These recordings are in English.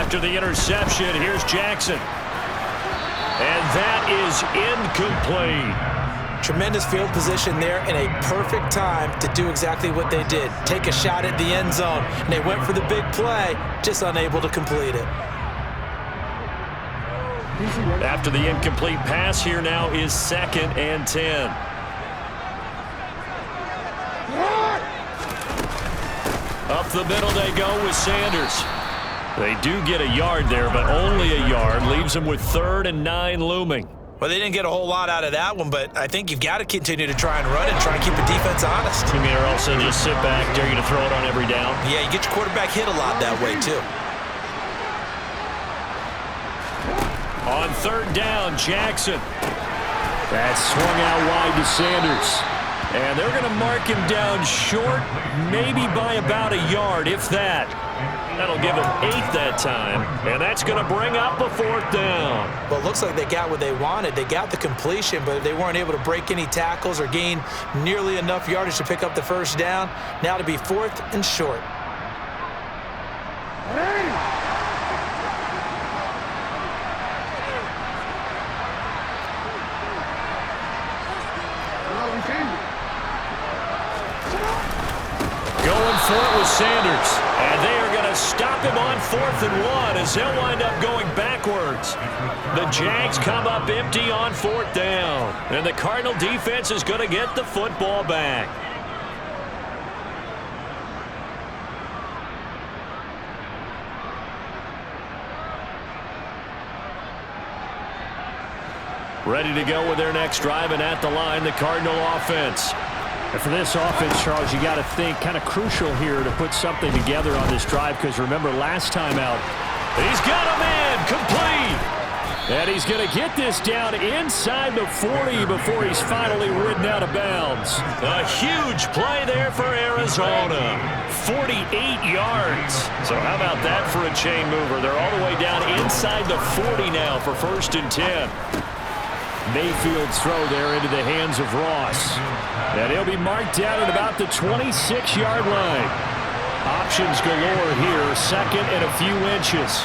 After the interception, here's Jackson. And that is incomplete. Tremendous field position there and a perfect time to do exactly what they did. Take a shot at the end zone. And they went for the big play, just unable to complete it. After the incomplete pass, here now is 2nd and 10. Up the middle they go with Sanders. They do get a yard there, but only a yard. Leaves them with 3rd and 9 looming. Well, they didn't get a whole lot out of that one, but I think you've got to continue to try and run and try and keep the defense honest. You mean, or else they'll just sit back, dare you to throw it on every down? Yeah, you get your quarterback hit a lot that way, too. On 3rd down, Jackson. That's swung out wide to Sanders. And they're going to mark him down short, maybe by about a yard, if that. That'll give them 8 that time, and that's going to bring up a 4th down. Well, it looks like they got what they wanted. They got the completion, but they weren't able to break any tackles or gain nearly enough yardage to pick up the 1st down. Now to be 4th and short. Going for it with Sanders, and they are going to stop him on 4th and 1 as they'll wind up going backwards. The Jags come up empty on 4th down, and the Cardinal defense is going to get the football back. Ready to go with their next drive, and at the line, the Cardinal offense. And for this offense, Charles, you got to think kind of crucial here to put something together on this drive, because remember last time out, he's got a man complete. And he's going to get this down inside the 40 before he's finally ridden out of bounds. A huge play there for Arizona. 48 yards. So how about that for a chain mover? They're all the way down inside the 40 now for 1st and 10. Mayfield's throw there into the hands of Ross. And he'll be marked down at about the 26-yard line. Options galore here, 2nd and a few inches.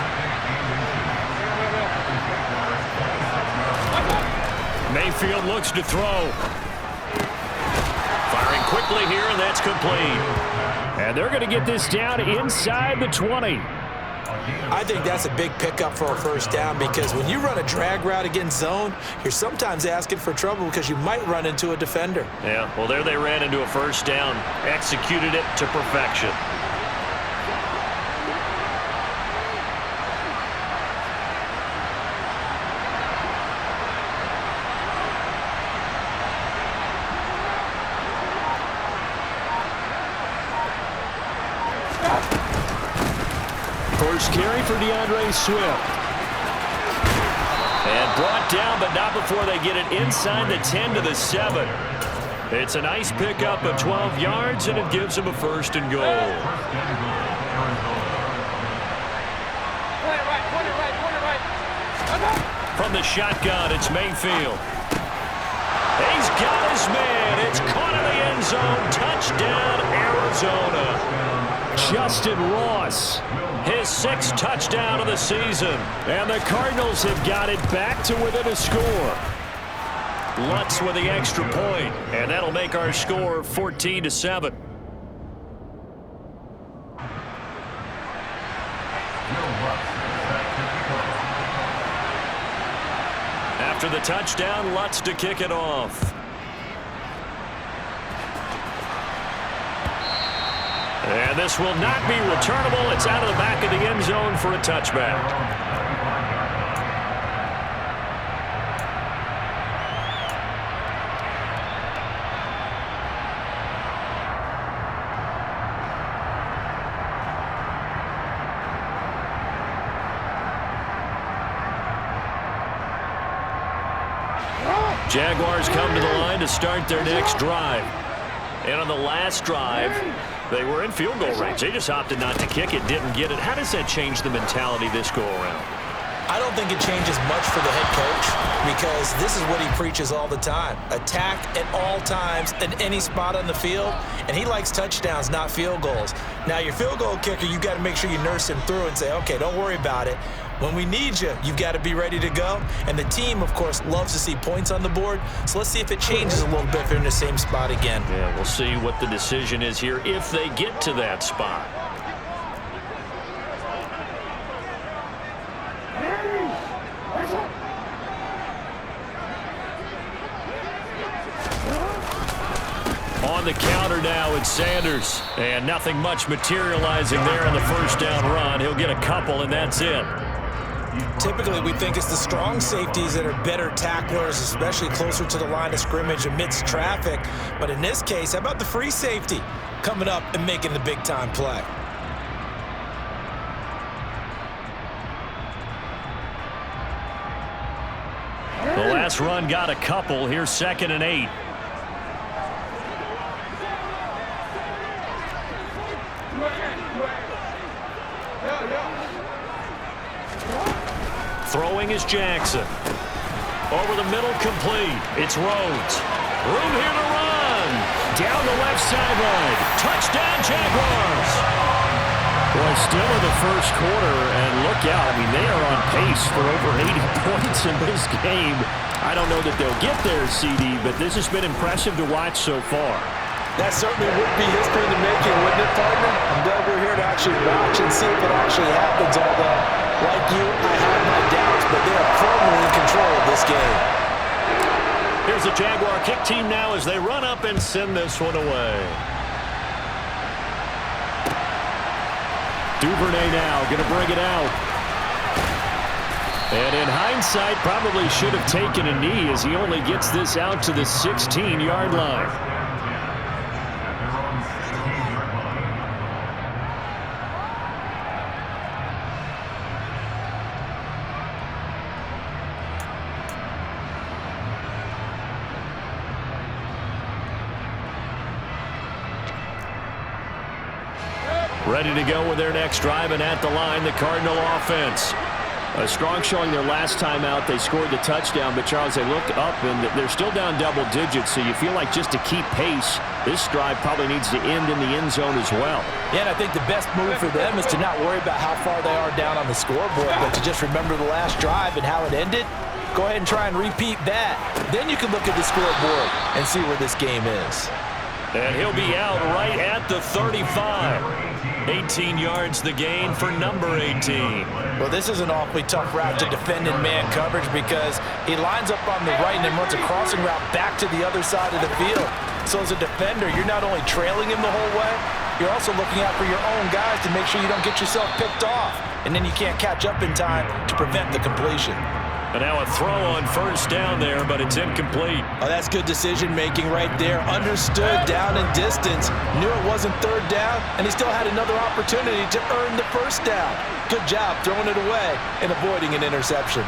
Mayfield looks to throw. Firing quickly here, and that's complete. And they're going to get this down inside the 20. I think that's a big pickup for a 1st down, because when you run a drag route against zone, you're sometimes asking for trouble because you might run into a defender. Yeah, well, there they ran into a 1st down, executed it to perfection. First carry for DeAndre Swift. And brought down, but not before they get it inside the 10 to the 7. It's a nice pickup of 12 yards, and it gives them a 1st and goal. From the shotgun, it's Mayfield. He's got his man. It's caught in the end zone. Touchdown, Arizona. Justin Ross. His 6th touchdown of the season. And the Cardinals have got it back to within a score. Lutz with the extra point, and that'll make our score 14-7. After the touchdown, Lutz to kick it off. And this will not be returnable. It's out of the back of the end zone for a touchback. Jaguars come to the line to start their next drive. And on the last drive, they were in field goal range. They just opted not to kick it, didn't get it. How does that change the mentality this go around? I don't think it changes much for the head coach because this is what he preaches all the time. Attack at all times in any spot on the field, and he likes touchdowns, not field goals. Now, your field goal kicker, you've got to make sure you nurse him through and say, okay, don't worry about it. When we need you, you've got to be ready to go. And the team, of course, loves to see points on the board. So let's see if it changes a little bit if they're in the same spot again. Yeah, we'll see what the decision is here if they get to that spot. On the counter now, it's Sanders. And nothing much materializing there on the first down run. He'll get a couple, and that's it. Typically, we think it's the strong safeties that are better tacklers, especially closer to the line of scrimmage amidst traffic. But in this case, how about the free safety coming up and making the big-time play? The last run got a couple. Here's 2nd and 8. Throwing is Jackson. Over the middle, complete. It's Rhodes. Room here to run. Down the left sideline. Touchdown, Jaguars. Boy, still in the first quarter, and look out. I mean, they are on pace for over 80 points in this game. I don't know that they'll get there, CD, but this has been impressive to watch so far. That certainly would be history in the making, wouldn't it, partner? I'm glad we're here to actually watch and see if it actually happens, although, like you, I have my doubts, but they are firmly in control of this game. Here's the Jaguar kick team now as they run up and send this one away. Duvernay now going to bring it out. And in hindsight, probably should have taken a knee as he only gets this out to the 16-yard line. Ready to go with their next drive, and at the line, the Cardinal offense. A strong showing their last time out. They scored the touchdown, but, Charles, they looked up, and they're still down double digits, so you feel like just to keep pace, this drive probably needs to end in the end zone as well. Yeah, and I think the best move for them is to not worry about how far they are down on the scoreboard, but to just remember the last drive and how it ended. Go ahead and try and repeat that. Then you can look at the scoreboard and see where this game is. And he'll be out right at the 35. 18 yards the gain for number 18. Well, this is an awfully tough route to defend in man coverage because he lines up on the right and then runs a crossing route back to the other side of the field. So as a defender, you're not only trailing him the whole way, you're also looking out for your own guys to make sure you don't get yourself picked off. And then you can't catch up in time to prevent the completion. And now a throw on first down there, but it's incomplete. Oh, that's good decision-making right there. Understood down and distance. Knew it wasn't third down, and he still had another opportunity to earn the first down. Good job throwing it away and avoiding an interception.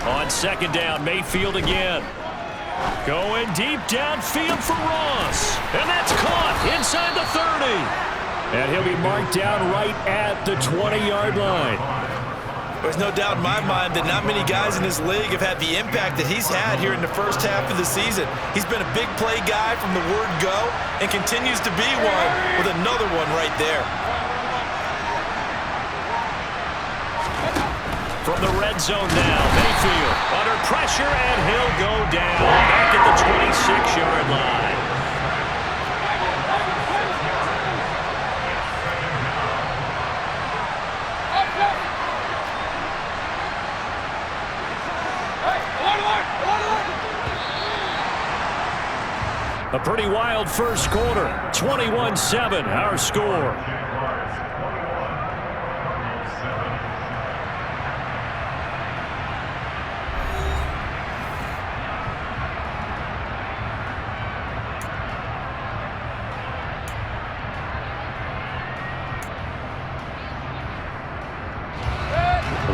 On second down, Mayfield again. Going deep downfield for Ross. And that's caught inside the 30. And he'll be marked down right at the 20-yard line. There's no doubt in my mind that not many guys in this league have had the impact that he's had here in the first half of the season. He's been a big play guy from the word go and continues to be one with another one right there. From the red zone now, Mayfield under pressure, and he'll go down back at the 26-yard line. A pretty wild first quarter. 21-7, our score.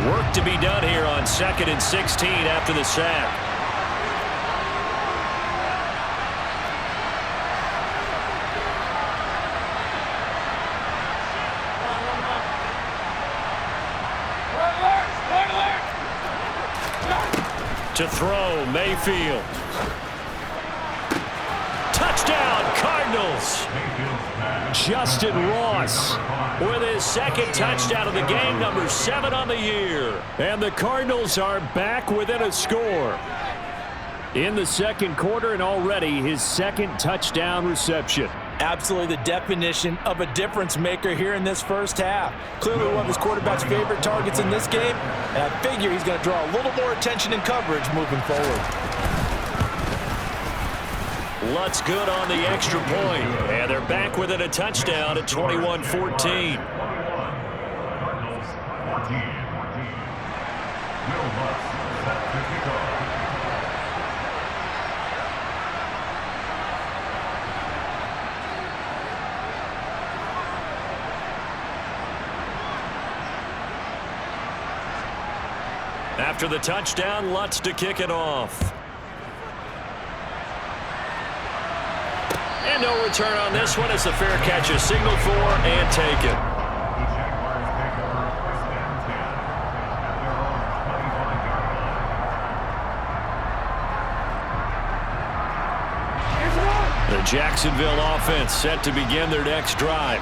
Work to be done here on 2nd and 16 after the sack. To throw, Mayfield. Touchdown, Cardinals. Justin Ross with his second touchdown of the game, number 7 on the year. And the Cardinals are back within a score in the second quarter, and already his second touchdown reception. Absolutely the definition of a difference maker here in this first half. Clearly one of his quarterback's favorite targets in this game, and I figure he's going to draw a little more attention and coverage moving forward. Lutz good on the extra point, and they're back within a touchdown at 21-14. After the touchdown, Lutz to kick it off. And no return on this one as the fair catch is signaled for and taken. The Jacksonville offense set to begin their next drive.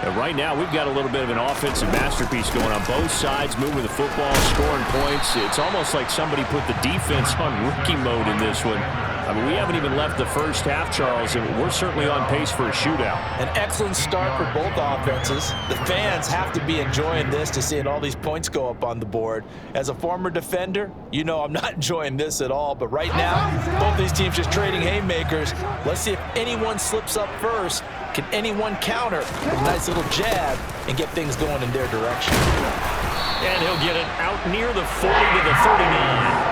And right now, we've got a little bit of an offensive masterpiece going on both sides, moving the football, scoring points. It's almost like somebody put the defense on rookie mode in this one. I mean, we haven't even left the first half, Charles, and we're certainly on pace for a shootout. An excellent start for both offenses. The fans have to be enjoying this to seeing all these points go up on the board. As a former defender, you know I'm not enjoying this at all. But right now, both these teams just trading haymakers. Let's see if anyone slips up first. Can anyone counter with a nice little jab and get things going in their direction? And he'll get it out near the 40 to the 39.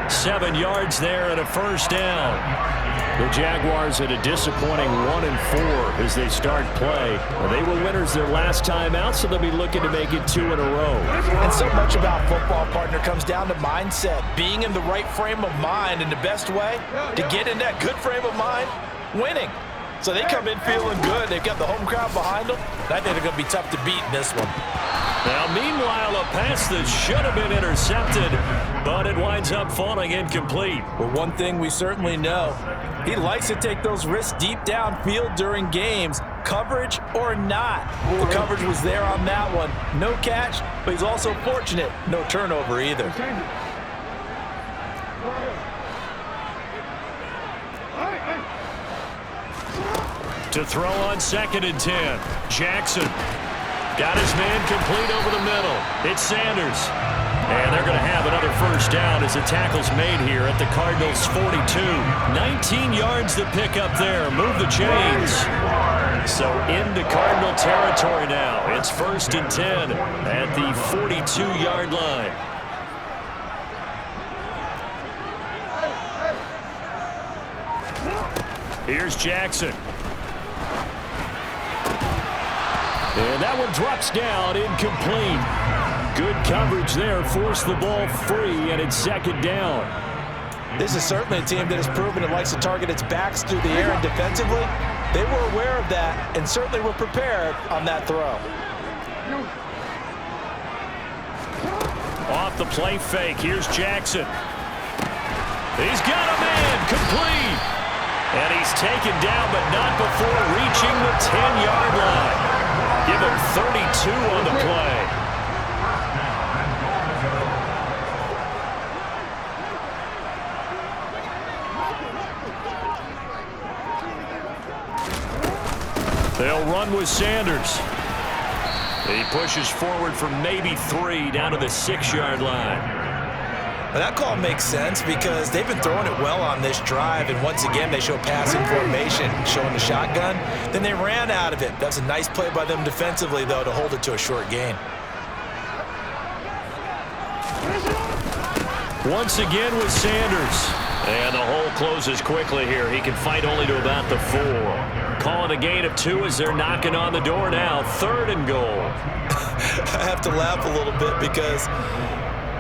7 yards there and a first down. The Jaguars at a disappointing 1-4 as they start play. They were winners their last time out, so they'll be looking to make it 2 in a row. And so much about football, partner, comes down to mindset. Being in the right frame of mind, and the best way to get in that good frame of mind, winning. So they come in feeling good. They've got the home crowd behind them. And I think they're going to be tough to beat in this one. Now, meanwhile, a pass that should have been intercepted, but it winds up falling incomplete. Well, one thing we certainly know, he likes to take those risks deep downfield during games, coverage or not. The coverage was there on that one. No catch, but he's also fortunate. No turnover either. To throw on 2nd and 10. Jackson got his man complete over the middle. It's Sanders. And they're going to have another first down as the tackle's made here at the Cardinals' 42. 19 yards to pick up there. Move the chains. So into Cardinal territory now. It's 1st and 10 at the 42-yard line. Here's Jackson. And that one drops down, incomplete. Good coverage there, forced the ball free, and it's 2nd down. This is certainly a team that has proven it likes to target its backs through the air and defensively. They were aware of that and certainly were prepared on that throw. Off the play fake, here's Jackson. He's got a man, complete. And he's taken down, but not before reaching the 10-yard line. Give him 32 on the play. They'll run with Sanders. He pushes forward for maybe 3 down to the 6-yard line. Well, that call makes sense because they've been throwing it well on this drive, and once again they show passing formation, showing the shotgun. Then they ran out of it. That's a nice play by them defensively, though, to hold it to a short gain. Once again with Sanders. And the hole closes quickly here. He can fight only to about the 4. Calling a gain of 2 as they're knocking on the door now. 3rd and goal. I have to laugh a little bit because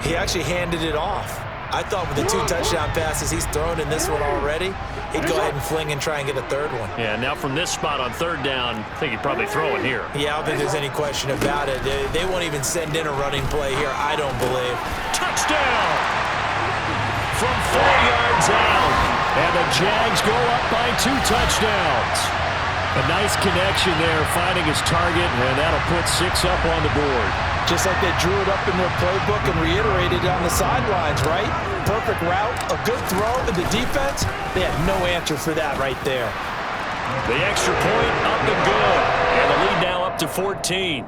He actually handed it off. I thought with the 2 touchdown passes he's thrown in this one already, he'd go ahead and fling and try and get a third one. Yeah, now from this spot on third down, I think he'd probably throw it here. Yeah, I don't think there's any question about it. They won't even send in a running play here, I don't believe. Touchdown! From 4 yards out. And the Jags go up by 2 touchdowns. A nice connection there, finding his target, and that'll put 6 up on the board. Just like they drew it up in their playbook and reiterated it on the sidelines, right? Perfect route, a good throw, and the defense, they had no answer for that right there. The extra point up and good. And the lead now up to 14.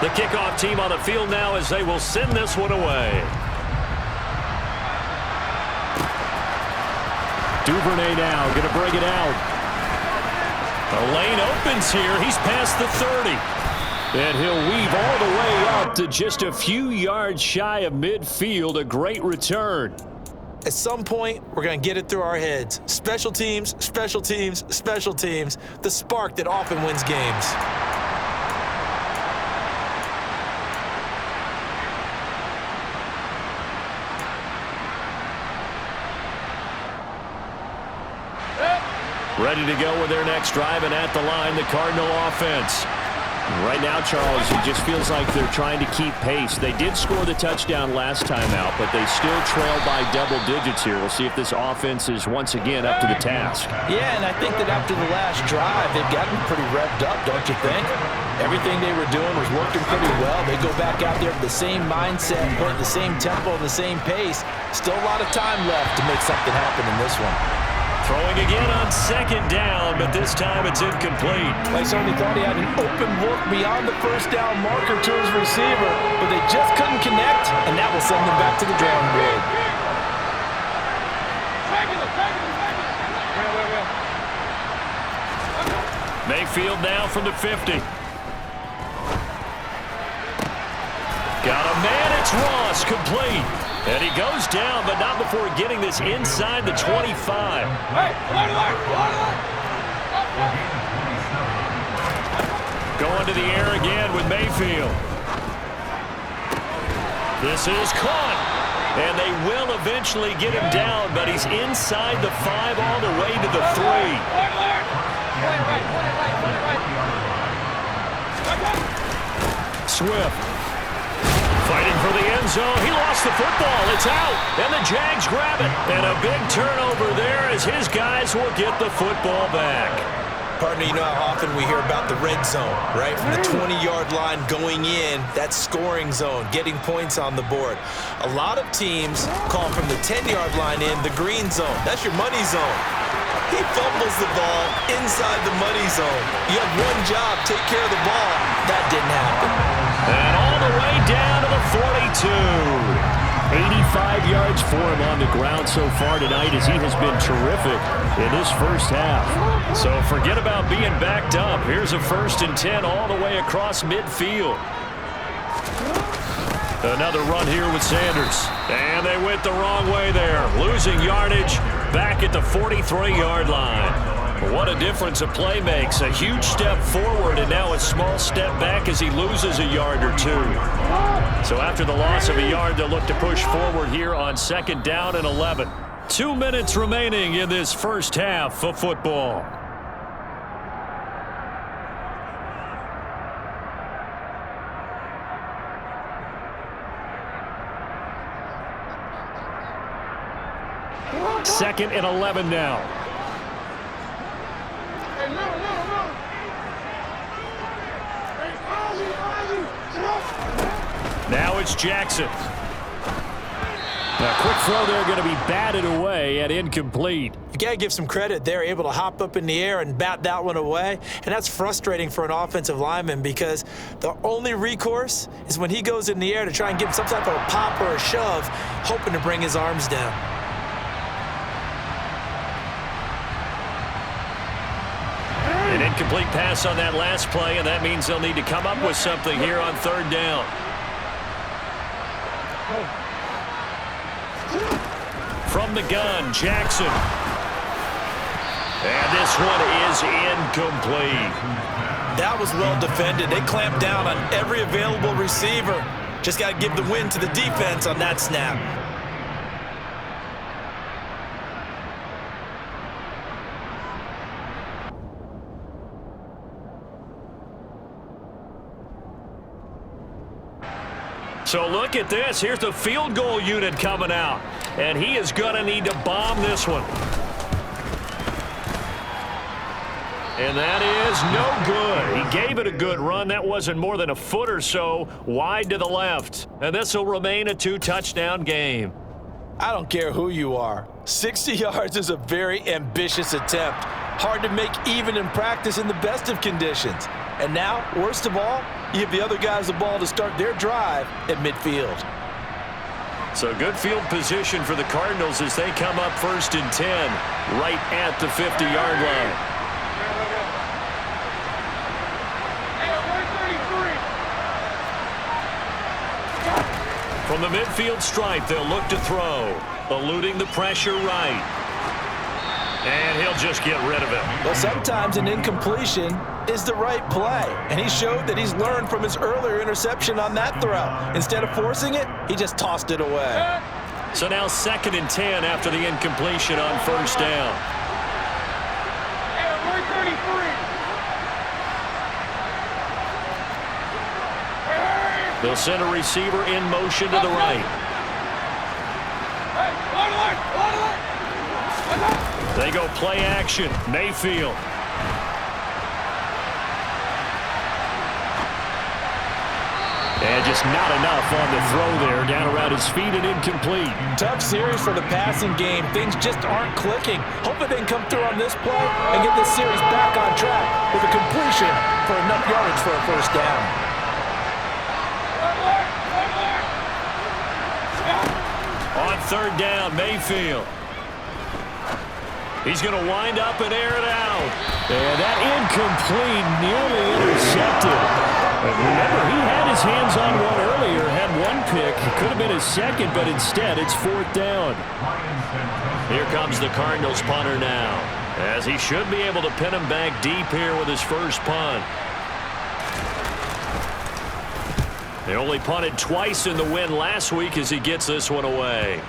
The kickoff team on the field now as they will send this one away. Duvernay now going to bring it out. The lane opens here. He's past the 30. And he'll weave all the way up to just a few yards shy of midfield. A great return. At some point, we're going to get it through our heads. Special teams, special teams, special teams. The spark that often wins games. Ready to go with their next drive, and at the line, the Cardinal offense. Right now, Charles, it just feels like they're trying to keep pace. They did score the touchdown last time out, but they still trail by double digits here. We'll see if this offense is once again up to the task. Yeah, and I think that after the last drive, they've gotten pretty revved up, don't you think? Everything they were doing was working pretty well. They go back out there with the same mindset, playing the same tempo, and the same pace. Still a lot of time left to make something happen in this one. Throwing again on second down, but this time it's incomplete. I certainly thought he had an open look beyond the first down marker to his receiver, but they just couldn't connect, and that will send them back to the drawing board. Mayfield now from the 50. Got a man, it's Ross, complete. And he goes down, but not before getting this inside the 25. Going to the air again with Mayfield. This is caught. And they will eventually get him down, but he's inside the 5 all the way to the 3. Swift. Fighting for the end zone. He lost the football. It's out. And the Jags grab it. And a big turnover there as his guys will get the football back. Partner, you know how often we hear about the red zone, right? From the 20-yard line going in, that scoring zone, getting points on the board. A lot of teams call from the 10-yard line in the green zone. That's your money zone. He fumbles the ball inside the money zone. You have one job, take care of the ball. That didn't happen. And all the way down to the 42. 85 yards for him on the ground so far tonight as he has been terrific in this first half. So forget about being backed up. Here's a 1st and 10 all the way across midfield. Another run here with Sanders. And they went the wrong way there. Losing yardage back at the 43-yard line. What a difference a play makes. A huge step forward and now a small step back as he loses a yard or 2. So after the loss of a yard, they'll look to push forward here on 2nd down and 11. 2 minutes remaining in this first half of football. Second and 11 now. Now it's Jackson. A quick throw there going to be batted away and incomplete. You got to give some credit. They're able to hop up in the air and bat that one away. And that's frustrating for an offensive lineman because the only recourse is when he goes in the air to try and give some type of a pop or a shove, hoping to bring his arms down. An incomplete pass on that last play, and that means they'll need to come up with something here on 3rd down. From the gun, Jackson. one is incomplete. That was well defended. They clamped down on every available receiver. Just got to give the win to the defense on that snap. So look at this. Here's the field goal unit coming out. And he is going to need to bomb this one. And that is no good. He gave it a good run. That wasn't more than a foot or so wide to the left. And this will remain a 2-touchdown game. I don't care who you are. 60 yards is a very ambitious attempt. Hard to make even in practice in the best of conditions. And now, worst of all, you give the other guys the ball to start their drive at midfield. So good field position for the Cardinals as they come up 1st and 10, right at the 50-yard line. From the midfield stripe, they'll look to throw, eluding the pressure right. And he'll just get rid of it. Well, sometimes an incompletion is the right play. And he showed that he's learned from his earlier interception on that throw. Instead of forcing it, he just tossed it away. So now 2nd and 10 after the incompletion on 1st down. They'll send a receiver in motion to the right. They go play action. Mayfield. And just not enough on the throw there. Down around his feet and incomplete. Tough series for the passing game. Things just aren't clicking. Hopefully they can come through on this play and get this series back on track with a completion for enough yardage for a 1st down. On 3rd down, Mayfield. He's going to wind up and air it out. And that incomplete, nearly intercepted. But remember, he had his hands on one earlier, had one pick. It could have been his second, but instead it's 4th down. Here comes the Cardinals punter now, as he should be able to pin him back deep here with his first punt. They only punted twice in the win last week as he gets this one away.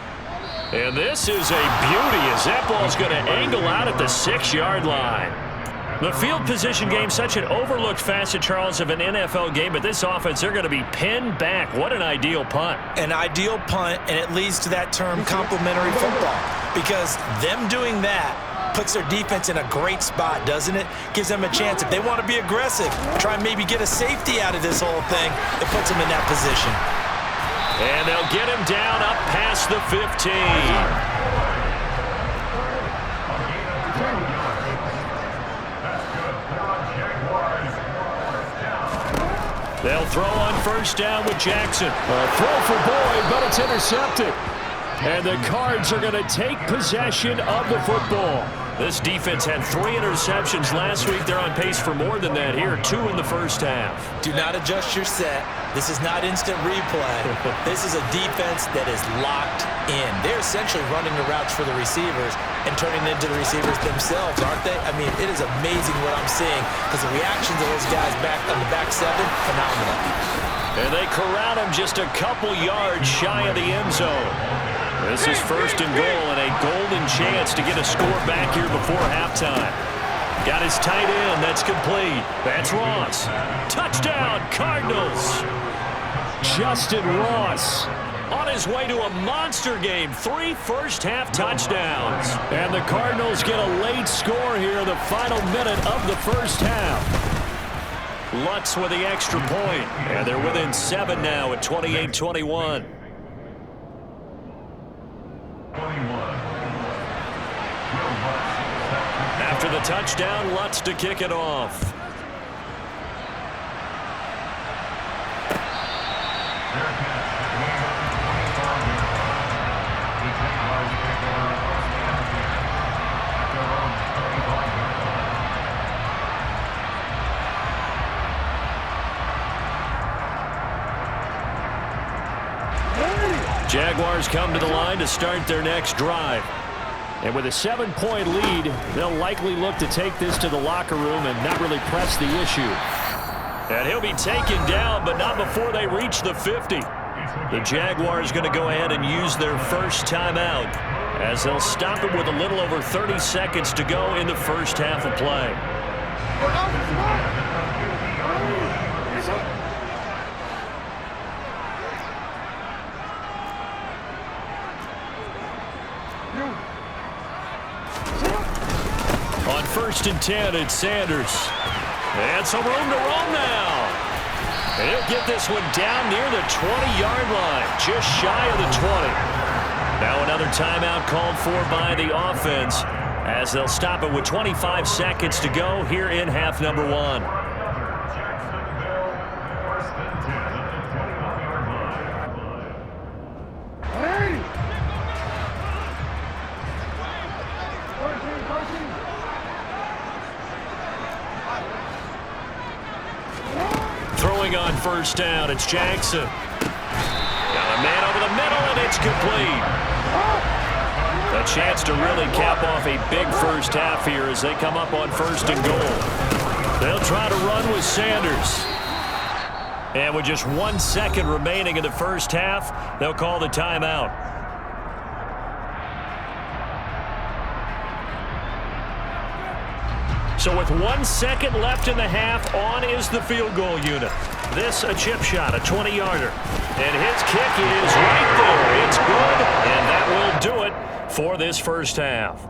And this is a beauty as that ball's going to angle out at the 6-yard line. The field position game, such an overlooked facet, Charles, of an NFL game, but this offense, they're going to be pinned back. What an ideal punt. An ideal punt, and it leads to that term complementary football, because them doing that puts their defense in a great spot, doesn't it? Gives them a chance. If they want to be aggressive, try and maybe get a safety out of this whole thing, it puts them in that position. And they'll get him down up past the 15. They'll throw on 1st down with Jackson. A throw for Boyd, but it's intercepted. And the Cards are going to take possession of the football. This defense had 3 interceptions last week. They're on pace for more than that here, 2 in the 1st half. Do not adjust your set. This is not instant replay. This is a defense that is locked in. They're essentially running the routes for the receivers and turning into the receivers themselves, aren't they? I mean, it is amazing what I'm seeing because the reactions of those guys back on the back 7, phenomenal. And they corral him just a couple yards shy of the end zone. This is 1st and goal and a golden chance to get a score back here before halftime. Got his tight end. That's complete. That's Ross. Touchdown, Cardinals. Justin Ross on his way to a monster game. 3 first-half touchdowns. And the Cardinals get a late score here in the final minute of the 1st half. Lutz with the extra point. And they're within 7 now at 28-21. After the touchdown, Lutz to kick it off. Jaguars come to the line to start their next drive. And with a 7-point lead, they'll likely look to take this to the locker room and not really press the issue. And he'll be taken down, but not before they reach the 50. The Jaguars going to go ahead and use their first timeout as they'll stop it with a little over 30 seconds to go in the first half of play. On 1st and 10, it's Sanders. And some room to roam now. And he'll get this one down near the 20-yard line, just shy of the 20. Now another timeout called for by the offense as they'll stop it with 25 seconds to go here in half number 1. Throwing on 1st down, it's Jackson. Got a man over the middle, and it's complete. A chance to really cap off a big first half here as they come up on 1st and goal. They'll try to run with Sanders. And with just 1 second remaining in the first half, they'll call the timeout. So with 1 second left in the half, on is the field goal unit. This a chip shot, a 20-yarder. And his kick is right there. It's good, and that will do it for this first half.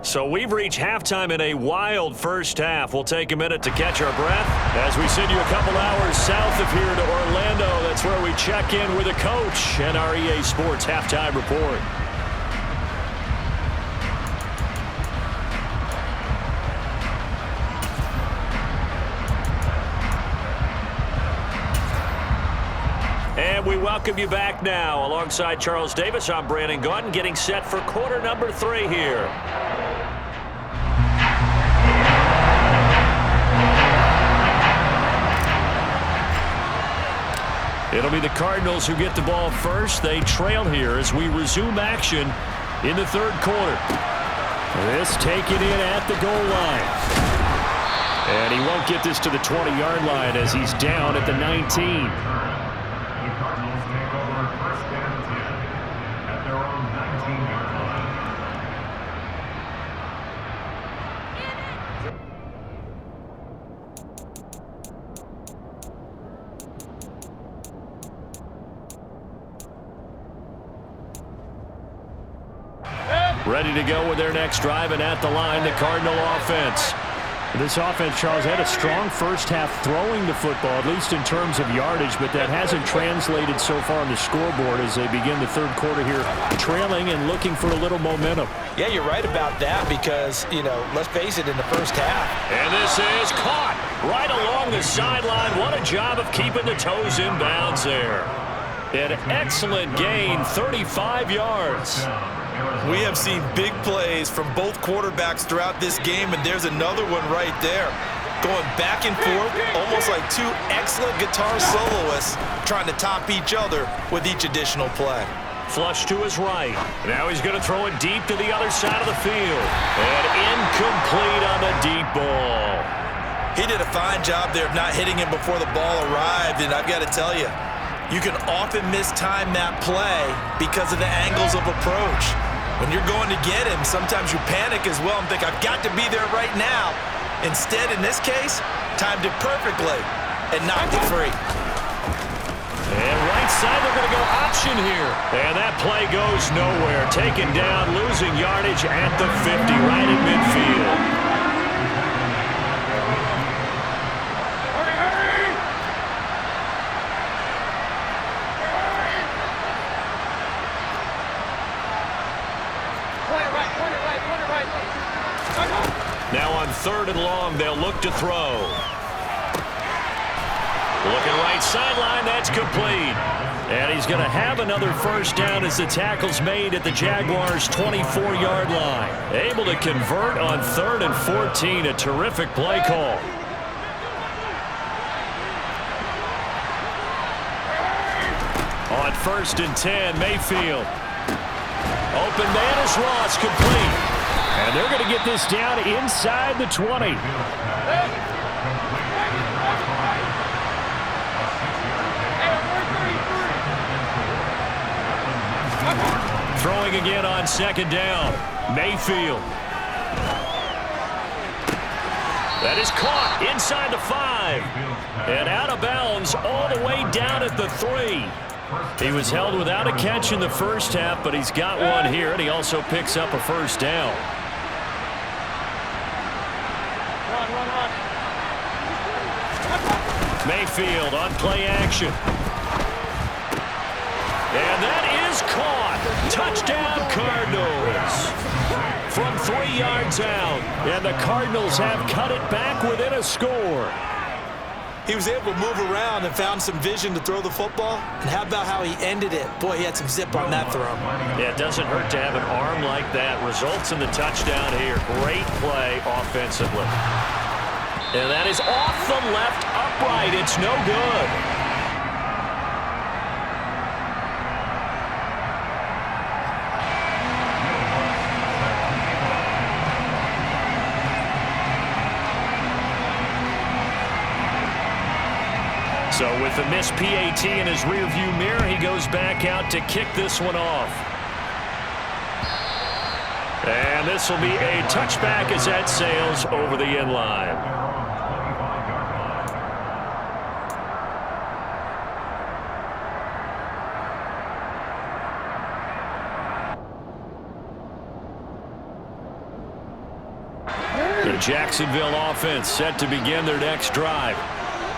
So we've reached halftime in a wild first half. We'll take a minute to catch our breath as we send you a couple hours south of here to Orlando. That's where we check in with the coach and our EA Sports halftime report. And we welcome you back now. Alongside Charles Davis, I'm Brandon Gaudin, getting set for quarter number 3 here. It'll be the Cardinals who get the ball first. They trail here as we resume action in the 3rd quarter. This taken in at the goal line. And he won't get this to the 20-yard line as he's down at the 19. Ready to go with their next drive, and at the line, the Cardinal offense. This offense, Charles, had a strong first half throwing the football, at least in terms of yardage, but that hasn't translated so far on the scoreboard as they begin the 3rd quarter here, trailing and looking for a little momentum. Yeah, you're right about that because, let's face it, in the first half. And this is caught right along the sideline. What a job of keeping the toes in bounds there. An excellent gain, 35 yards. We have seen big plays from both quarterbacks throughout this game, and there's another one right there. Going back and forth, almost like 2 excellent guitar soloists trying to top each other with each additional play. Flush to his right. Now he's going to throw it deep to the other side of the field. And incomplete on the deep ball. He did a fine job there of not hitting him before the ball arrived, and I've got to tell you, you can often mistime that play because of the angles of approach. When you're going to get him, sometimes you panic as well and think, I've got to be there right now. Instead, in this case, timed it perfectly and knocked it free. And right side, they're going to go option here. And that play goes nowhere. Taken down, losing yardage at the 50, right in midfield. Now on 3rd and long, they'll look to throw. Looking right sideline, that's complete. And he's going to have another first down as the tackle's made at the Jaguars' 24-yard line. Able to convert on 3rd and 14, a terrific play call. On 1st and 10, Mayfield. Open man is Ross, complete. And they're going to get this down inside the 20. Throwing again on second down. Mayfield. That is caught inside the 5. And out of bounds all the way down at the 3. He was held without a catch in the first half, but he's got one here, and he also picks up a first down. Mayfield on play action. And that is caught. Touchdown, Cardinals. From 3 yards out. And the Cardinals have cut it back within a score. He was able to move around and found some vision to throw the football. And how about how he ended it? Boy, he had some zip on that throw. Yeah, it doesn't hurt to have an arm like that. Results in the touchdown here. Great play offensively. And that is off the left upright. It's no good. So with the missed PAT in his rearview mirror, he goes back out to kick this one off. And this will be a touchback as that sails over the end line. The Jacksonville offense set to begin their next drive.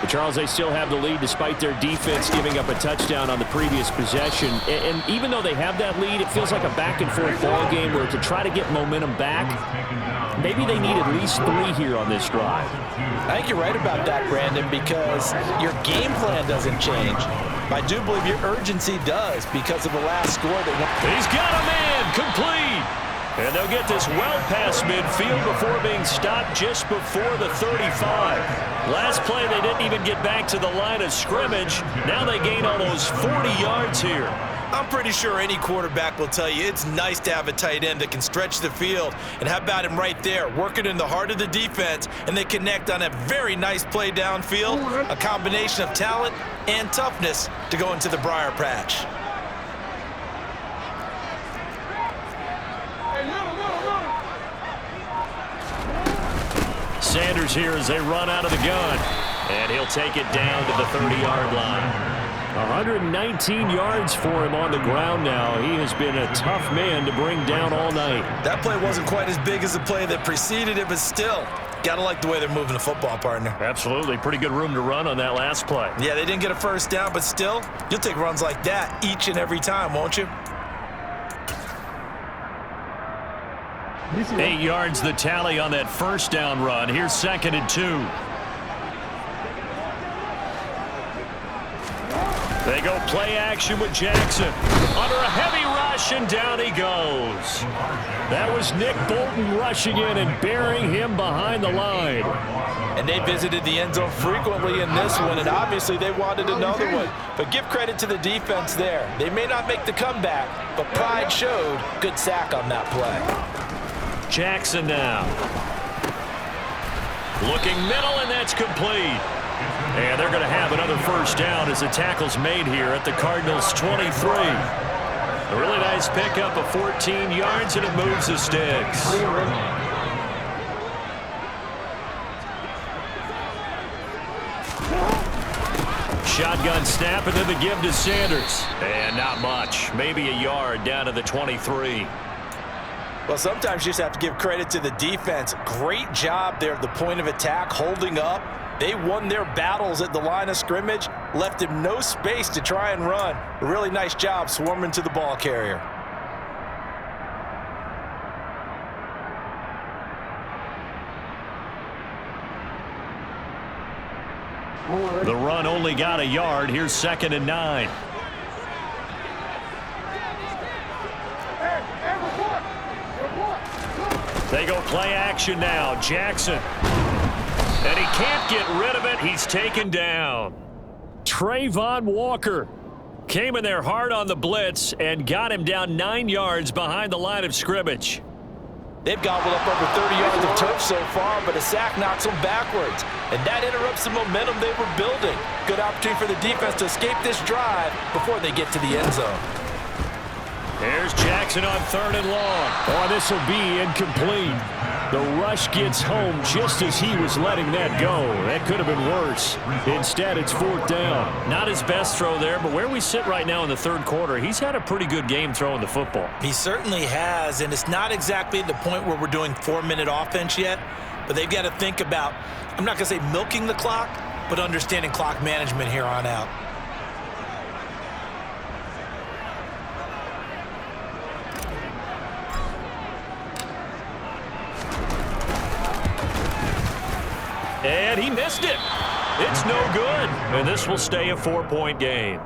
But Charles, they still have the lead despite their defense giving up a touchdown on the previous possession. And even though they have that lead, it feels like a back-and-forth ball game where to try to get momentum back, maybe they need at least 3 here on this drive. I think you're right about that, Brandon, because your game plan doesn't change. I do believe your urgency does because of the last score. He's got a man, complete. And they'll get this well past midfield before being stopped just before the 35. Last play, they didn't even get back to the line of scrimmage. Now they gain almost 40 yards here. I'm pretty sure any quarterback will tell you it's nice to have a tight end that can stretch the field. And how about him right there, working in the heart of the defense, and they connect on a very nice play downfield, a combination of talent and toughness to go into the briar patch. Sanders here as they run out of the gun. And he'll take it down to the 30-yard line. 119 yards for him on the ground now. He has been a tough man to bring down all night. That play wasn't quite as big as the play that preceded it, but still, got to like the way they're moving the football, partner. Absolutely. Pretty good room to run on that last play. Yeah, they didn't get a first down, but still, you'll take runs like that each and every time, won't you? 8 yards the tally on that first down run. Here's 2nd and 2. They go play action with Jackson. Under a heavy rush, and down he goes. That was Nick Bolton rushing in and burying him behind the line. And they visited the end zone frequently in this one, and obviously they wanted another one. But give credit to the defense there. They may not make the comeback, but pride showed. Good sack on that play. Jackson now. Looking middle, and that's complete. And they're going to have another first down as the tackle's made here at the Cardinals' 23. A really nice pickup of 14 yards, and it moves the sticks. Shotgun snap, and then the give to Sanders. And not much. Maybe a yard down to the 23. Well, sometimes you just have to give credit to the defense. Great job there at the point of attack, holding up. They won their battles at the line of scrimmage, left him no space to try and run. A really nice job swarming to the ball carrier. The run only got a yard. Here's 2nd and 9. They go play action now. Jackson. And he can't get rid of it. He's taken down. Trayvon Walker came in there hard on the blitz and got him down 9 yards behind the line of scrimmage. They've gobbled up over 30 yards of turf so far, but a sack knocks them backwards. And that interrupts the momentum they were building. Good opportunity for the defense to escape this drive before they get to the end zone. Here's Jackson on 3rd and long. Oh, this will be incomplete. The rush gets home just as he was letting that go. That could have been worse. Instead, it's 4th down. Not his best throw there, but where we sit right now in the 3rd quarter, he's had a pretty good game throwing the football. He certainly has, and it's not exactly at the point where we're doing 4-minute offense yet, but they've got to think about, I'm not going to say milking the clock, but understanding clock management here on out. And he missed it. It's no good. And this will stay a 4-point game.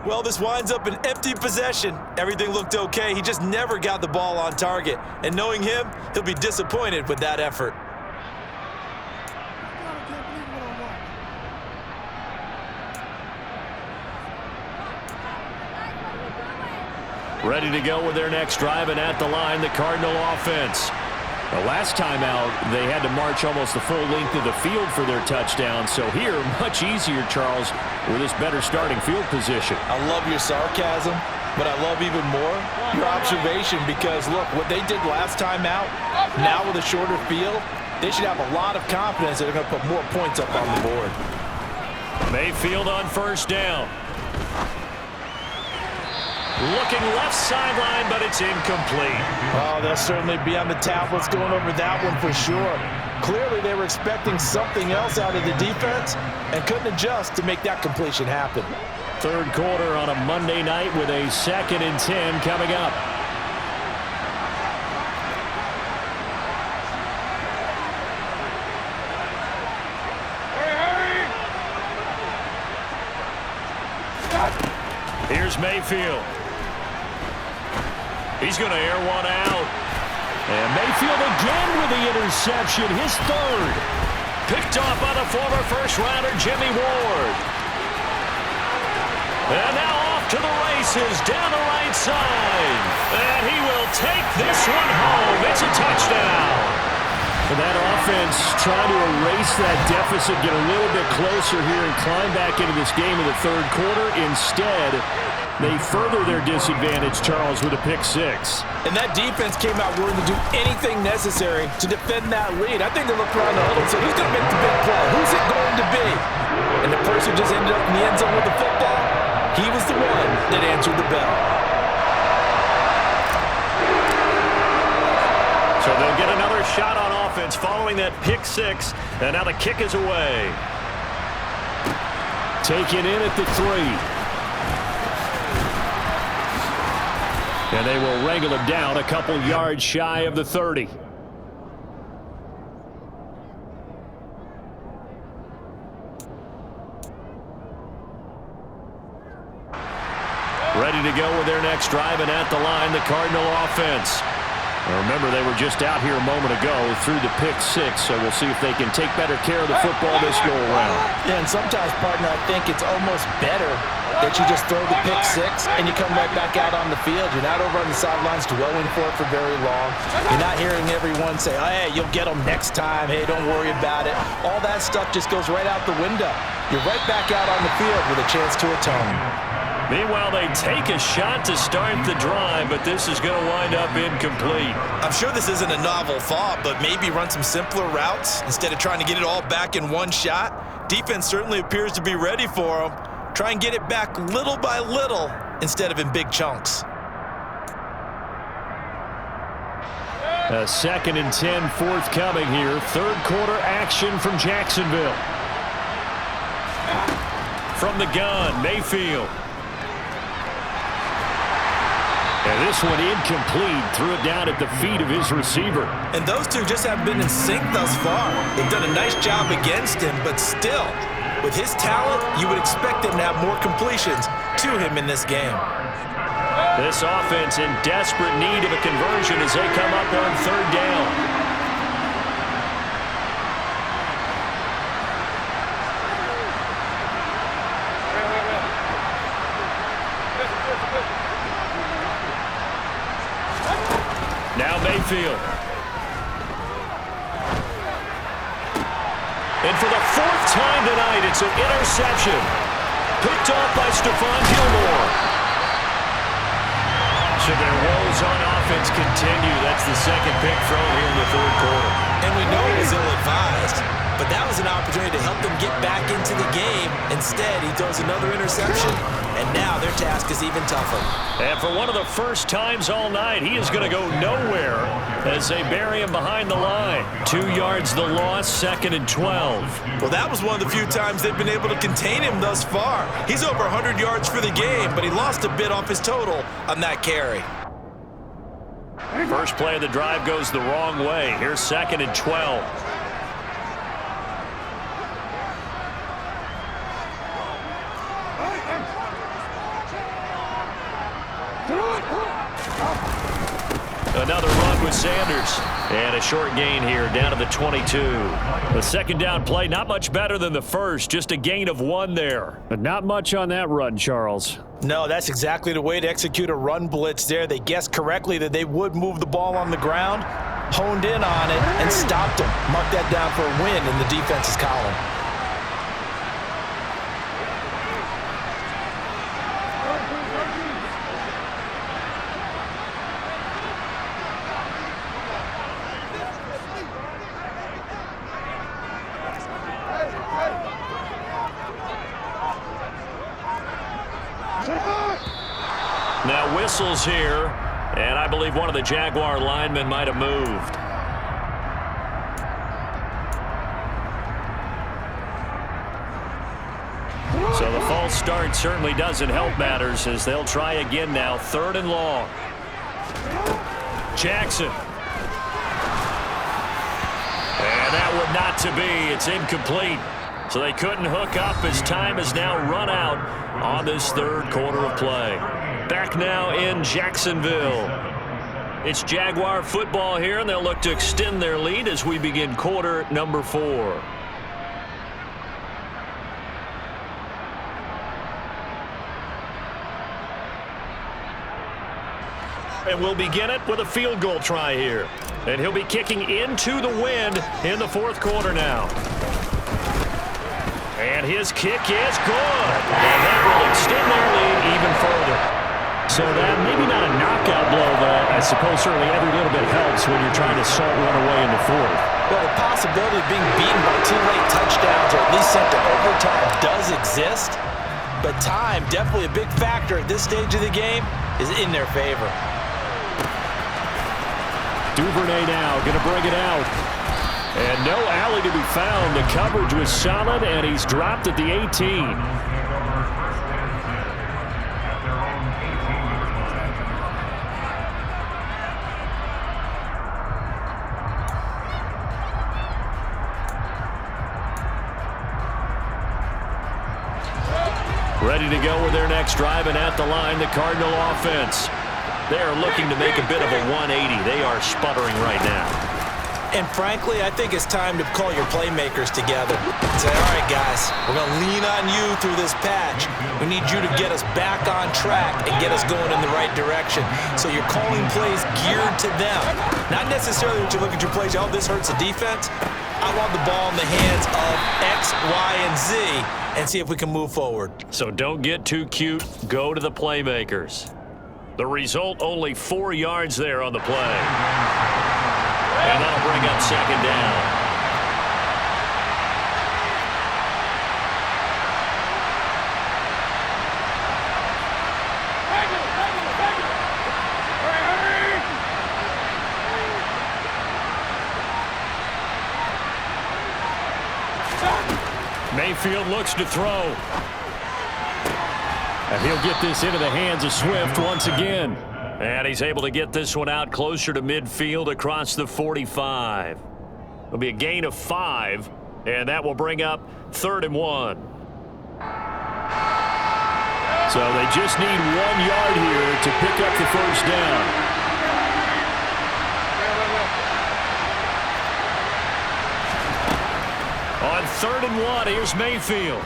Well, this winds up an empty possession. Everything looked okay. He just never got the ball on target. And knowing him, he'll be disappointed with that effort. Ready to go with their next drive, and at the line, the Cardinal offense. The last time out, they had to march almost the full length of the field for their touchdown. So here, much easier, Charles, with this better starting field position. I love your sarcasm, but I love even more your observation because, look, what they did last time out, now with a shorter field, they should have a lot of confidence that they're going to put more points up on the board. Mayfield on 1st down. Looking left sideline, but it's incomplete. Oh, they'll certainly be on the tablets going over that one for sure. Clearly, they were expecting something else out of the defense and couldn't adjust to make that completion happen. 3rd quarter on a Monday night with a 2nd and 10 coming up. Here's Mayfield. He's going to air one out. And Mayfield again with the interception, his 3rd. Picked off by the former first-rounder Jimmy Ward. And now off to the races down the right side. And he will take this one home. It's a touchdown. And that offense trying to erase that deficit, get a little bit closer here and climb back into this game in the 3rd quarter. Instead, they further their disadvantage, Charles, with a pick 6. And that defense came out willing to do anything necessary to defend that lead. I think they looked around the huddle and said, who's going to make the big play? Who's it going to be? And the person who just ended up in the end zone with the football, he was the one that answered the bell. So they'll get another shot on offense following that pick 6. And now the kick is away. Taken in at the 3. And they will wrangle him down a couple yards shy of the 30. Ready to go with their next drive, and at the line, the Cardinal offense. Now remember, they were just out here a moment ago through the pick 6, so we'll see if they can take better care of the football this go-around. Yeah, and sometimes, partner, I think it's almost better that you just throw the pick 6 and you come right back out on the field. You're not over on the sidelines dwelling for it for very long. You're not hearing everyone say, oh, hey, you'll get them next time. Hey, don't worry about it. All that stuff just goes right out the window. You're right back out on the field with a chance to atone. Meanwhile, they take a shot to start the drive, but this is going to wind up incomplete. I'm sure this isn't a novel thought, but maybe run some simpler routes instead of trying to get it all back in one shot. Defense certainly appears to be ready for them. Try and get it back little by little instead of in big chunks. A 2nd and 10 forthcoming here. 3rd quarter action from Jacksonville. From the gun, Mayfield. And this one incomplete. Threw it down at the feet of his receiver. And those two just haven't been in sync thus far. They've done a nice job against him, but still, with his talent, you would expect him to have more completions to him in this game. This offense in desperate need of a conversion as they come up on 3rd down. backfield. And for the 4th time tonight, it's an interception. Picked off by Stephon Gilmore. So their woes on offense continue. That's the second pick thrown here in the 3rd quarter. And we know it was ill-advised, but that was an opportunity to help them get back into the game. Instead, he throws another interception, and now their task is even tougher. And for one of the first times all night, he is going to go nowhere as they bury him behind the line. 2 yards the loss, 2nd and 12. Well, that was one of the few times they've been able to contain him thus far. He's over 100 yards for the game, but he lost a bit off his total on that carry. First play of the drive goes the wrong way. Here's 2nd and 12. Another run with Sanders. And a short gain here down to the 22. The 2nd down play, not much better than the first. Just a gain of 1 there. But not much on that run, Charles. No, that's exactly the way to execute a run blitz there. They guessed correctly that they would move the ball on the ground, honed in on it, and stopped them. Mark that down for a win in the defense's column. Now whistles here, and I believe one of the Jaguar linemen might have moved. So the false start certainly doesn't help matters as they'll try again now. 3rd and long. Jackson. And that would not to be. It's incomplete. So they couldn't hook up as time has now run out on this 3rd quarter of play. Back now in Jacksonville. It's Jaguar football here, and they'll look to extend their lead as we begin quarter number 4. And we'll begin it with a field goal try here. And he'll be kicking into the wind in the 4th quarter now. And his kick is good. And that will extend their lead even further. So that maybe not a knockout blow, but I suppose certainly every little bit helps when you're trying to salt one away in the 4th. Well, the possibility of being beaten by 2 late touchdowns or at least sent to overtime does exist. But time, definitely a big factor at this stage of the game, is in their favor. Duvernay now going to bring it out. And no alley to be found. The coverage was solid, and he's dropped at the 18. Ready to go with their next drive, and at the line, the Cardinal offense. They are looking to make a bit of a 180. They are sputtering right now. And frankly, I think it's time to call your playmakers together. Say, all right, guys, we're going to lean on you through this patch. We need you to get us back on track and get us going in the right direction. So you're calling plays geared to them. Not necessarily when you look at your plays, oh, this hurts the defense. I want the ball in the hands of X, Y, and Z and see if we can move forward. So don't get too cute. Go to the playmakers. The result, only 4 yards there on the play. And that'll bring up 2nd down. Mayfield looks to throw. And he'll get this into the hands of Swift once again. And he's able to get this one out closer to midfield across the 45. It'll be a gain of 5, and that will bring up 3rd and 1. So they just need 1 yard here to pick up the first down. On 3rd and 1, here's Mayfield.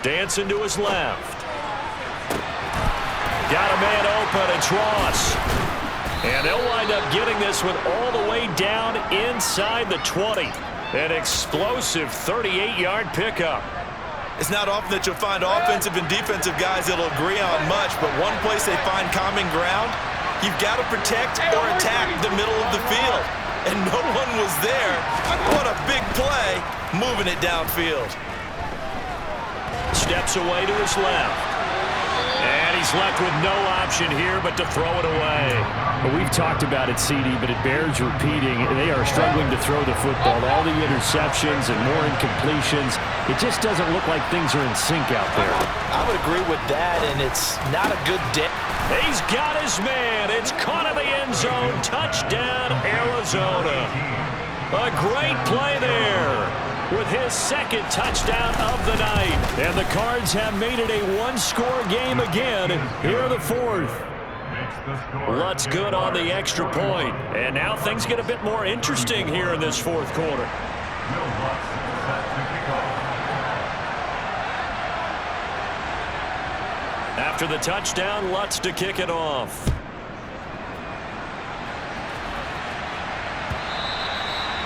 Dancing to his left. Got a man open, it's Ross. And they'll wind up getting this one all the way down inside the 20. An explosive 38-yard pickup. It's not often that you'll find offensive and defensive guys that'll agree on much, but one place they find common ground, you've got to protect or attack the middle of the field. And no one was there. What a big play, moving it downfield. Steps away to his left. And he's left with no option here but to throw it away. Well, we've talked about it, CD, but it bears repeating. They are struggling to throw the football. All the interceptions and more incompletions. It just doesn't look like things are in sync out there. I would agree with that, and it's not a good day. He's got his man. It's caught in the end zone. Touchdown, Arizona. A great play there with his second touchdown of the night. And the Cards have made it a one-score game again here in the fourth. Lutz good on the extra point. And now things get a bit more interesting here in this fourth quarter. After the touchdown, Lutz to kick it off.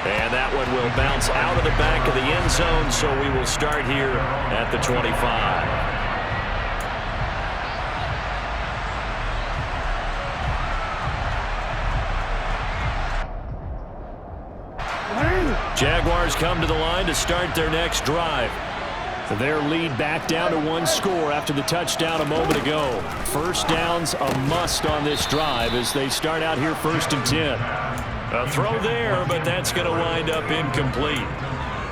And that one will bounce out of the back of the end zone, so we will start here at the 25. Jaguars come to the line to start their next drive. Their lead back down to one score after the touchdown a moment ago. First down's a must on this drive as they start out here 1st and 10. A throw there, but that's going to wind up incomplete.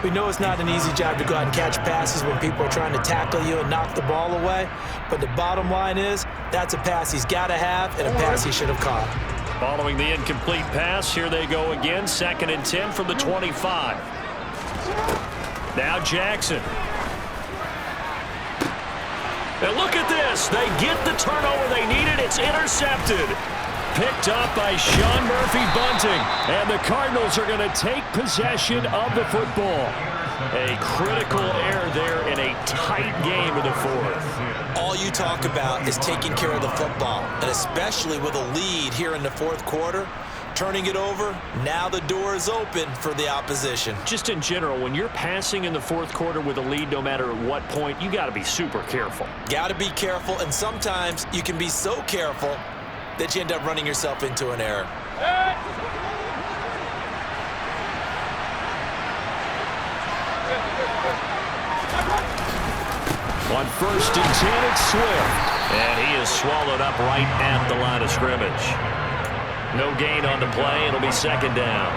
We know it's not an easy job to go out and catch passes when people are trying to tackle you and knock the ball away. But the bottom line is, that's a pass he's got to have and a pass he should have caught. Following the incomplete pass, here they go again. 2nd and 10 from the 25. Now Jackson. And look at this. They get the turnover they needed. It's intercepted. Picked up by Sean Murphy-Bunting. And the Cardinals are going to take possession of the football. A critical error there in a tight game in the fourth. All you talk about is taking care of the football, and especially with a lead here in the fourth quarter. Turning it over, now the door is open for the opposition. Just in general, when you're passing in the fourth quarter with a lead, no matter at what point, you got to be super careful. Got to be careful, and sometimes you can be so careful that you end up running yourself into an error. On 1st and 10, it's Swift. And he is swallowed up right at the line of scrimmage. No gain on the play. It'll be 2nd down.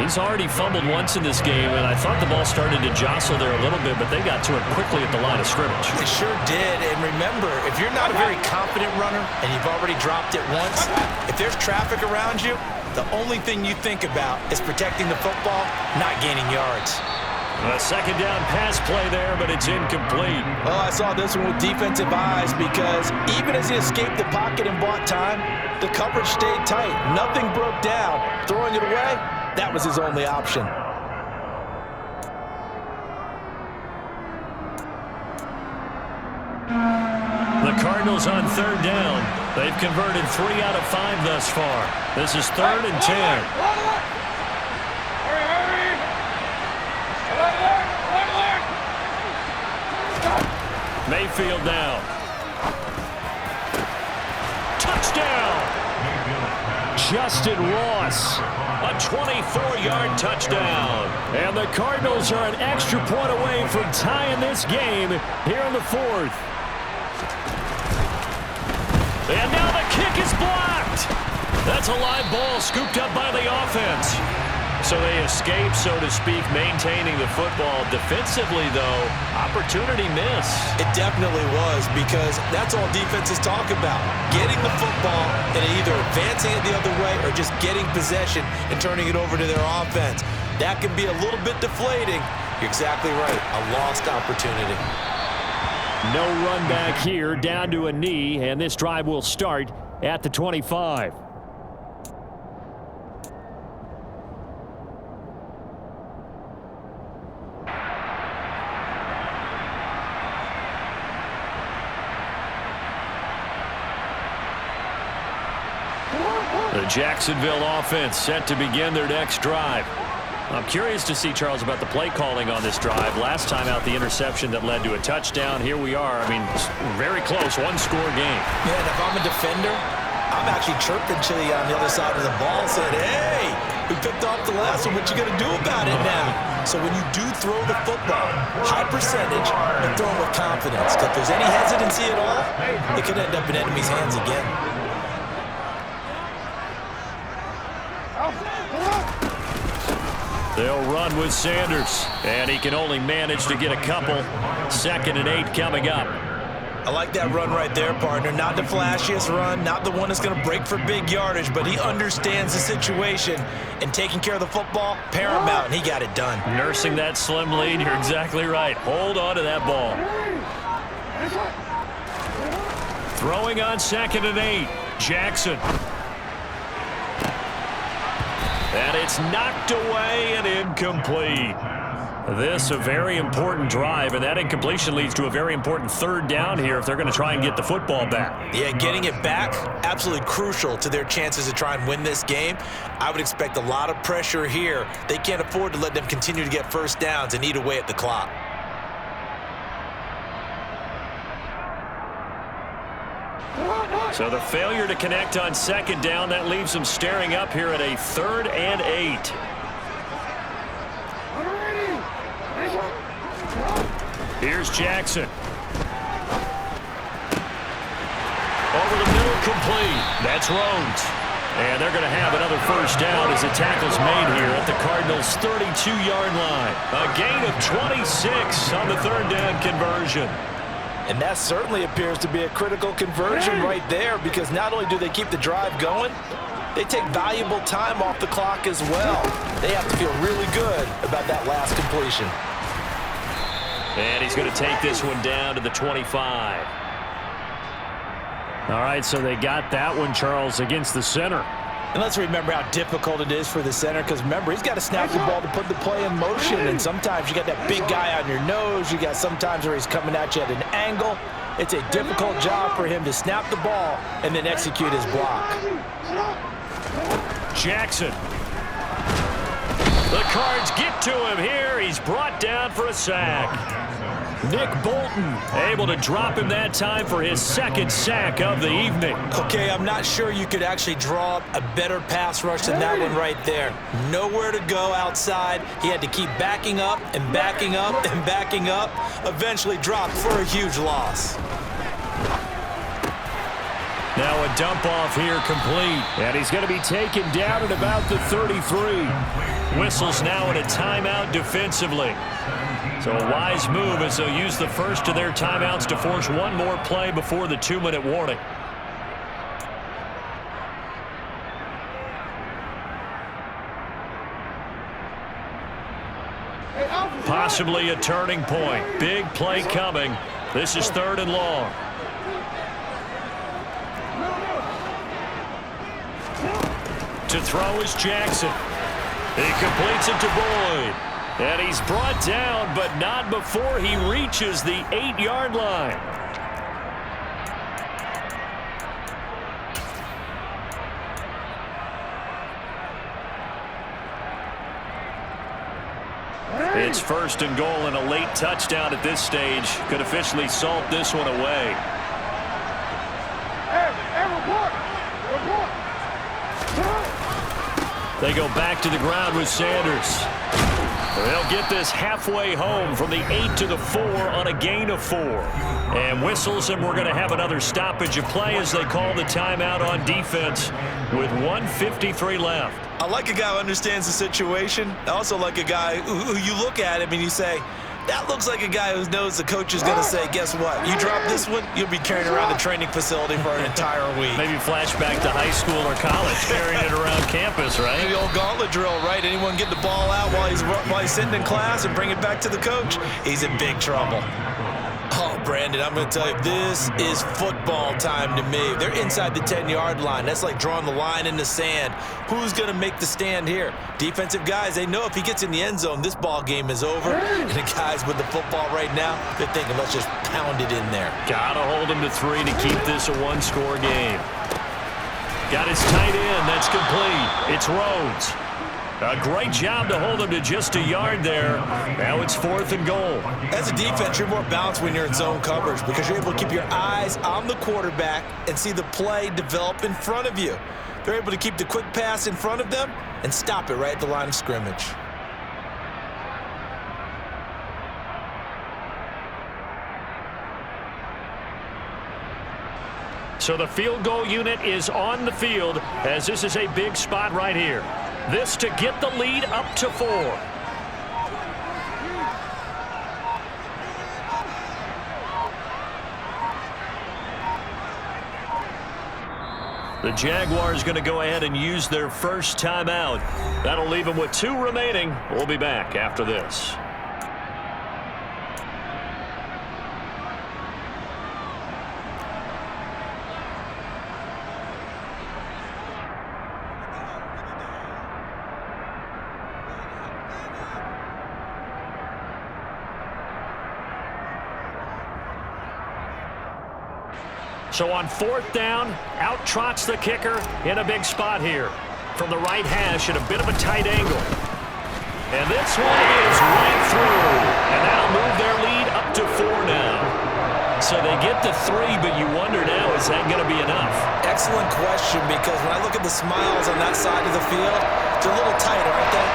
He's already fumbled once in this game, and I thought the ball started to jostle there a little bit, but they got to it quickly at the line of scrimmage. It sure did, and remember, if you're not a very confident runner and you've already dropped it once, if there's traffic around you, the only thing you think about is protecting the football, not gaining yards. A 2nd down pass play there, but it's incomplete. Oh, I saw this one with defensive eyes because even as he escaped the pocket and bought time, the coverage stayed tight. Nothing broke down. Throwing it away, that was his only option. The Cardinals on 3rd down. They've converted 3 out of 5 thus far. This is 3rd and 10. Mayfield now. Touchdown! Justin Ross. A 24-yard touchdown. And the Cardinals are an extra point away from tying this game here in the fourth. And now the kick is blocked. That's a live ball scooped up by the offense. So they escape, so to speak, maintaining the football. Defensively, though, opportunity miss. It definitely was, because that's all defenses talk about. Getting the football and either advancing it the other way or just getting possession and turning it over to their offense. That can be a little bit deflating. You're exactly right. A lost opportunity. No run back here, down to a knee, and this drive will start at the 25. The Jacksonville offense set to begin their next drive. I'm curious to see, Charles, about the play calling on this drive. Last time out, the interception that led to a touchdown. Here we are. I mean, very close, one-score game. Yeah, and if I'm a defender, I'm actually chirping Chili on the other side of the ball, saying, hey, we picked off the last one. What you going to do about it now? So when you do throw the football, high percentage, but throw it with confidence. If there's any hesitancy at all, it could end up in enemy's hands again. They'll run with Sanders, and he can only manage to get a couple. 2nd and 8 coming up. I like that run right there, partner. Not the flashiest run, not the one that's going to break for big yardage, but he understands the situation, and taking care of the football, paramount, and he got it done. Nursing that slim lead, you're exactly right. Hold on to that ball. Throwing on 2nd and 8, Jackson. And it's knocked away and incomplete. This a very important drive, and that incompletion leads to a very important 3rd down here if they're going to try and get the football back. Yeah, getting it back, absolutely crucial to their chances to try and win this game. I would expect a lot of pressure here. They can't afford to let them continue to get first downs and eat away at the clock. So the failure to connect on 2nd down, that leaves them staring up here at a 3rd and 8. Here's Jackson. Over the middle, complete. That's Rhodes. And they're going to have another first down as the tackle's made here at the Cardinals' 32-yard line. A gain of 26 on the 3rd down conversion. And that certainly appears to be a critical conversion right there, because not only do they keep the drive going, they take valuable time off the clock as well. They have to feel really good about that last completion. And he's going to take this one down to the 25. All right, so they got that one, Charles, against the center. And let's remember how difficult it is for the center, because remember, he's got to snap the ball to put the play in motion, and sometimes you got that big guy on your nose. You got sometimes where he's coming at you at an angle. It's a difficult job for him to snap the ball and then execute his block. Jackson. The Cards get to him here. He's brought down for a sack. Nick Bolton able to drop him that time for his 2nd sack of the evening. Okay, I'm not sure you could actually draw up a better pass rush than that one right there. Nowhere to go outside. He had to keep backing up and backing up and backing up. Eventually dropped for a huge loss. Now a dump off here complete. And he's going to be taken down at about the 33. Whistles now in a timeout defensively. So a wise move as they'll use the first of their timeouts to force one more play before the 2-minute warning. Possibly a turning point. Big play coming. This is 3rd and long. To throw is Jackson. He completes it to Boyd. And he's brought down, but not before he reaches the 8-yard line. It's 1st and goal, and a late touchdown at this stage could officially salt this one away. They go back to the ground with Sanders. They'll get this halfway home from the 8 to the 4 on a gain of 4. And whistles, and we're going to have another stoppage of play as they call the timeout on defense with 1:53 left. I like a guy who understands the situation. I also like a guy who you look at him and you say, that looks like a guy who knows the coach is going to say, guess what? You drop this one, you'll be carrying around the training facility for an entire week. Maybe flashback to high school or college, carrying it around campus, right? The old gauntlet drill, right? Anyone get the ball out while he's sitting in class and bring it back to the coach? He's in big trouble. Oh, Brandon, I'm going to tell you, this is football time to me. They're inside the 10-yard line. That's like drawing the line in the sand. Who's going to make the stand here? Defensive guys, they know if he gets in the end zone, this ball game is over. And the guys with the football right now, they're thinking, let's just pound it in there. Got to hold him to 3 to keep this a one-score game. Got his tight end. That's complete. It's Rhodes. A great job to hold him to just a yard there. Now it's 4th and goal. As a defense, you're more balanced when you're in zone coverage because you're able to keep your eyes on the quarterback and see the play develop in front of you. They're able to keep the quick pass in front of them and stop it right at the line of scrimmage. So the field goal unit is on the field as this is a big spot right here. This to get the lead up to 4. The Jaguars going to go ahead and use their first timeout. That'll leave them with 2 remaining. We'll be back after this. So on 4th down, out trots the kicker in a big spot here. From the right hash at a bit of a tight angle. And this one is right through. And that'll move their lead up to 4 now. So they get to 3, but you wonder now, is that going to be enough? Excellent question, because when I look at the smiles on that side of the field, they're a little tight, aren't they?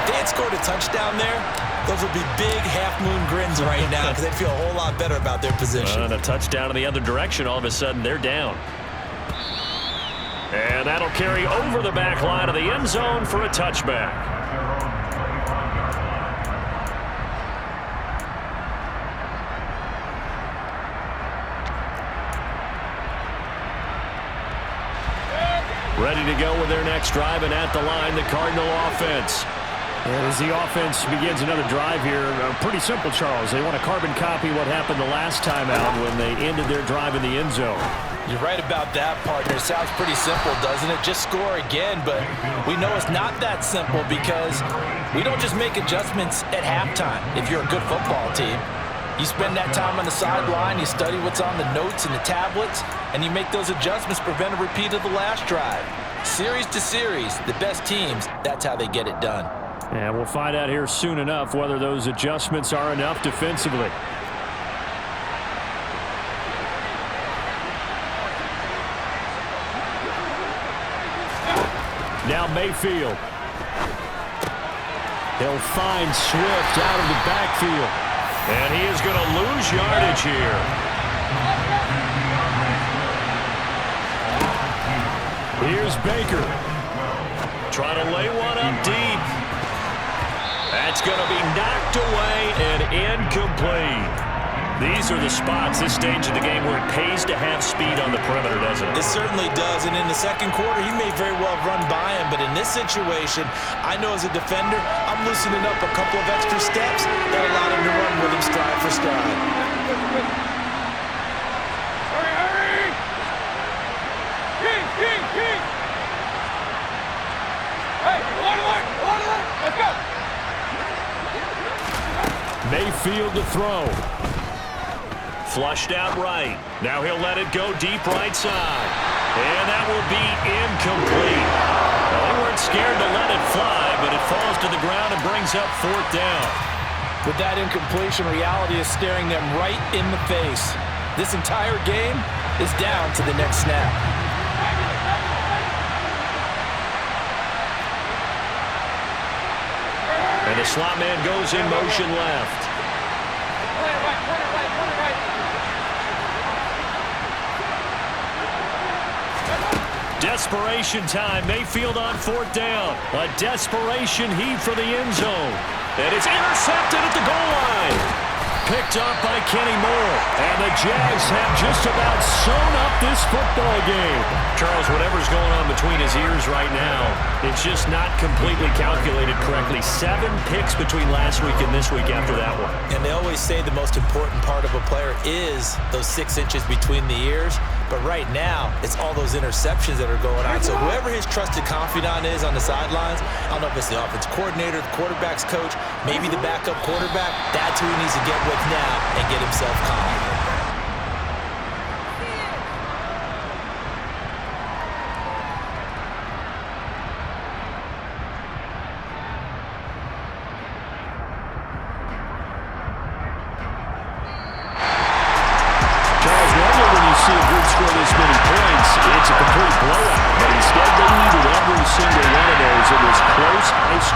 If they had scored a touchdown there, those would be big half-moon grins right now because they'd feel a whole lot better about their position. And a touchdown in the other direction, all of a sudden they're down. And that'll carry over the back line of the end zone for a touchback. Ready to go with their next drive, and at the line, the Cardinal offense. And as the offense begins another drive here, pretty simple, Charles. They want to carbon copy what happened the last time out when they ended their drive in the end zone. You're right about that, partner. Sounds pretty simple, doesn't it? Just score again, but we know it's not that simple because we don't just make adjustments at halftime if you're a good football team. You spend that time on the sideline, you study what's on the notes and the tablets, and you make those adjustments to prevent a repeat of the last drive. Series to series, the best teams, that's how they get it done. And we'll find out here soon enough whether those adjustments are enough defensively. Now Mayfield. He'll find Swift out of the backfield. And he is going to lose yardage here. Here's Baker. Try to lay one up deep. That's going to be knocked away and incomplete. These are the spots, this stage of the game, where it pays to have speed on the perimeter, doesn't it? It certainly does, and in the second quarter, he may very well run by him, but in this situation, I know as a defender, I'm loosening up a couple of extra steps that allowed him to run with him stride for stride. Hurry! King! Hey, one, let's go! Mayfield to throw. Flushed out right. Now he'll let it go deep right side. And that will be incomplete. Well, they weren't scared to let it fly, but it falls to the ground and brings up 4th down. With that incompletion, reality is staring them right in the face. This entire game is down to the next snap. And the slot man goes in motion left. Desperation time. Mayfield on 4th down. A desperation heave for the end zone. And it's intercepted at the goal line. Picked up by Kenny Moore. And the Jags have just about sewn up this football game. Charles, whatever's going on between his ears right now, it's just not completely calculated correctly. 7 picks between last week and this week after that one. And they always say the most important part of a player is those 6 inches between the ears. But right now, it's all those interceptions that are going on. So whoever his trusted confidant is on the sidelines, I don't know if it's the offense coordinator, the quarterback's coach, maybe the backup quarterback, that's who he needs to get with now and get himself calm. single one of those in this close high school.